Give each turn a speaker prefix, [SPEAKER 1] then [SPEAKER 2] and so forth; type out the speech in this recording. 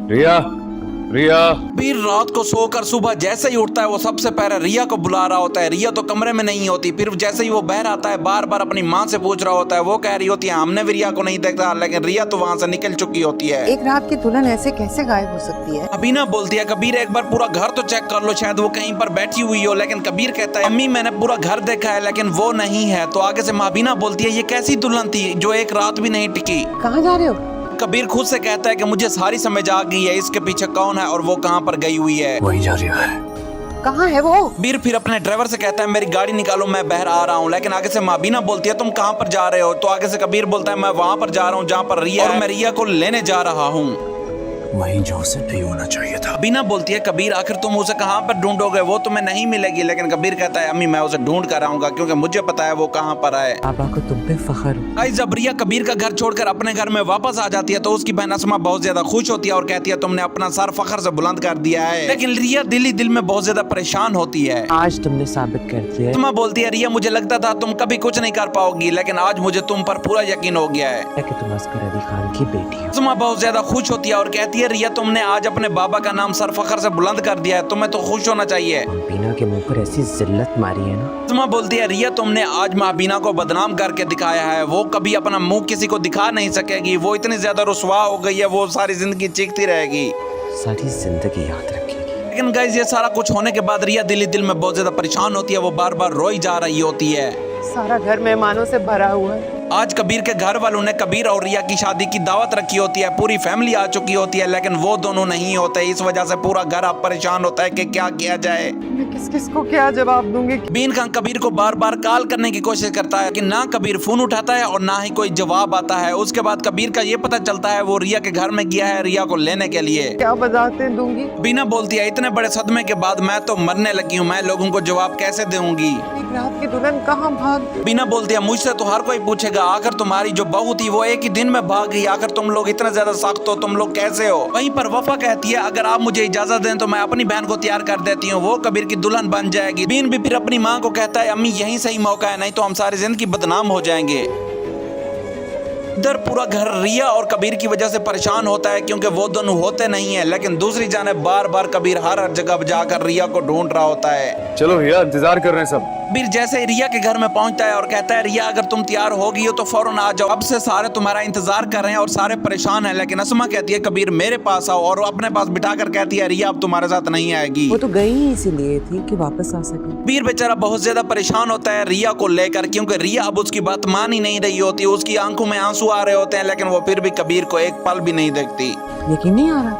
[SPEAKER 1] रिया, रिया।
[SPEAKER 2] बीर रात को सोकर सुबह जैसे ही उठता है वो सबसे पहले रिया को बुला रहा होता है। रिया तो कमरे में नहीं होती। फिर जैसे ही वो बाहर आता है बार बार अपनी माँ से पूछ रहा होता है। वो कह रही होती है हमने भी रिया को नहीं देखा, लेकिन रिया तो वहाँ से निकल चुकी होती है।
[SPEAKER 3] एक रात की दुल्हन ऐसे कैसे गायब हो सकती है?
[SPEAKER 2] अबीना बोलती है कबीर एक बार पूरा घर तो चेक कर लो, शायद वो कहीं पर बैठी हुई हो। लेकिन कबीर कहता है अम्मी मैंने पूरा घर देखा है लेकिन वो नहीं है। तो आगे से अबीना बोलती है ये कैसी दुल्हन थी जो एक रात भी नहीं टिकी।
[SPEAKER 3] कहाँ जा रहे हो?
[SPEAKER 2] कबीर खुद से कहता है कि मुझे सारी समझ आ गई है इसके पीछे कौन है और वो कहाँ पर गई हुई है।
[SPEAKER 1] वही जा रही है।
[SPEAKER 3] कहाँ है वो?
[SPEAKER 2] बीर फिर अपने ड्राइवर से कहता है मेरी गाड़ी निकालो मैं बाहर आ रहा हूँ। लेकिन आगे से अबीना बोलती है तुम कहाँ पर जा रहे हो? तो आगे से कबीर बोलता है मैं वहाँ पर जा रहा हूँ जहाँ पर रिया है और मैं रिया को लेने जा रहा हूँ।
[SPEAKER 1] वहीं जो उसे नहीं होना चाहिए था।
[SPEAKER 2] अबीना बोलती है कबीर आखिर तुम उसे कहाँ पर ढूंढोगे? वो तुम्हें नहीं मिलेगी। लेकिन कबीर कहता है अम्मी मैं उसे ढूंढ कर आऊंगा क्योंकि मुझे पता है वो कहाँ पर है।
[SPEAKER 3] पापा को तुम पे फख्र हो।
[SPEAKER 2] गाइस जब रिया कबीर का घर छोड़कर अपने घर में वापस आ जाती है तो उसकी बहन असमा बहुत ज्यादा खुश होती है और कहती है तुमने अपना सर फख्र से बुलंद कर दिया है। लेकिन रिया दिल ही दिल में बहुत ज्यादा परेशान होती है।
[SPEAKER 3] आज तुमने साबित कर दिया।
[SPEAKER 2] असमा बोलती है रिया मुझे लगता था तुम कभी कुछ नहीं कर पाओगी, लेकिन आज मुझे तुम पर पूरा यकीन हो गया है
[SPEAKER 3] कि तुम असगर अली खान की बेटी हो।
[SPEAKER 2] असमा बहुत ज्यादा खुश होती है और कहती है रिया तुमने आज अपने बाबा का नाम सर फख्र से बुलंद कर दिया है, तुम्हें तो खुश होना चाहिए।
[SPEAKER 3] बीना के मुंह पर ऐसी जिल्लत मारी है ना।
[SPEAKER 2] असमा बोलती है रिया तुमने आज महाबीना को बदनाम करके दिखाया है। वो कभी अपना मुंह किसी को दिखा नहीं सकेगी। वो इतनी ज्यादा रुसवा हो गई है वो सारी जिंदगी चीखती रहेगी,
[SPEAKER 3] सारी जिंदगी याद रखेगी।
[SPEAKER 2] लेकिन गाइस ये सारा कुछ होने के बाद रिया दिल ही दिल में बहुत ज्यादा परेशान होती है। वो बार बार रोई जा रही होती है।
[SPEAKER 3] सारा घर मेहमानों से भरा हुआ है।
[SPEAKER 2] आज कबीर के घर वालों ने कबीर और रिया की शादी की दावत रखी होती है। पूरी फैमिली आ चुकी होती है लेकिन वो दोनों नहीं होते। इस वजह से पूरा घर अब परेशान होता है कि क्या किया जाए।
[SPEAKER 3] मैं किस किस को क्या जवाब दूंगी?
[SPEAKER 2] बीन खान कबीर को बार बार कॉल करने की कोशिश करता है कि ना कबीर फोन उठाता है और ना ही कोई जवाब आता है। उसके बाद कबीर का ये पता चलता है वो रिया के घर में गया है रिया को लेने के लिए।
[SPEAKER 3] क्या वजाहतें दूंगी?
[SPEAKER 2] बीना बोलती है इतने बड़े सदमे के बाद मैं तो मरने लगी हूँ, मैं लोगों को जवाब कैसे दूंगी?
[SPEAKER 3] एक रात की दुल्हन कहाँ भाग?
[SPEAKER 2] बीना बोलती है मुझसे तो हर कोई पूछेगा आखिर तुम्हारी जो बहू थी वो एक ही दिन में भाग गई, आखिर तुम लोग इतना ज्यादा सख्त हो, तुम लोग कैसे हो? वहीं पर वफा कहती है अगर आप मुझे इजाजत दें तो मैं अपनी बहन को तैयार कर देती हूँ, वो कबीर की दुल्हन बन जाएगी। बीन भी फिर अपनी माँ को कहता है अम्मी यही सही मौका है, नहीं तो हम सारी जिंदगी बदनाम हो जाएंगे। इधर पूरा घर रिया और कबीर की वजह से परेशान होता है क्योंकि वो दोनों होते नहीं है। लेकिन दूसरी जानिब बार बार कबीर हर जगह जाकर रिया को ढूंढ रहा होता है।
[SPEAKER 1] चलो रिया, इंतजार कर रहे हैं सब।
[SPEAKER 2] कबीर जैसे ही रिया के घर में पहुंचता है और कहता है रिया अगर तुम तैयार हो गई हो तो फौरन आ जाओ, अब से सारे तुम्हारा इंतजार कर रहे हैं और सारे परेशान हैं। लेकिन असमा कहती है कबीर मेरे पास आओ और अपने पास बिठाकर कहती है रिया अब तुम्हारे साथ नहीं आएगी।
[SPEAKER 3] वो तो गई ही इसीलिए थी कि वापस आ सके।
[SPEAKER 2] कबीर बेचारा बहुत ज्यादा परेशान होता है रिया को लेकर क्योंकि रिया अब उसकी बात मान ही नहीं रही होती। उसकी आंखों में आंसू आ रहे होते हैं लेकिन वो फिर भी कबीर को एक पल भी नहीं देखती।
[SPEAKER 3] यकीन नहीं आ रहा।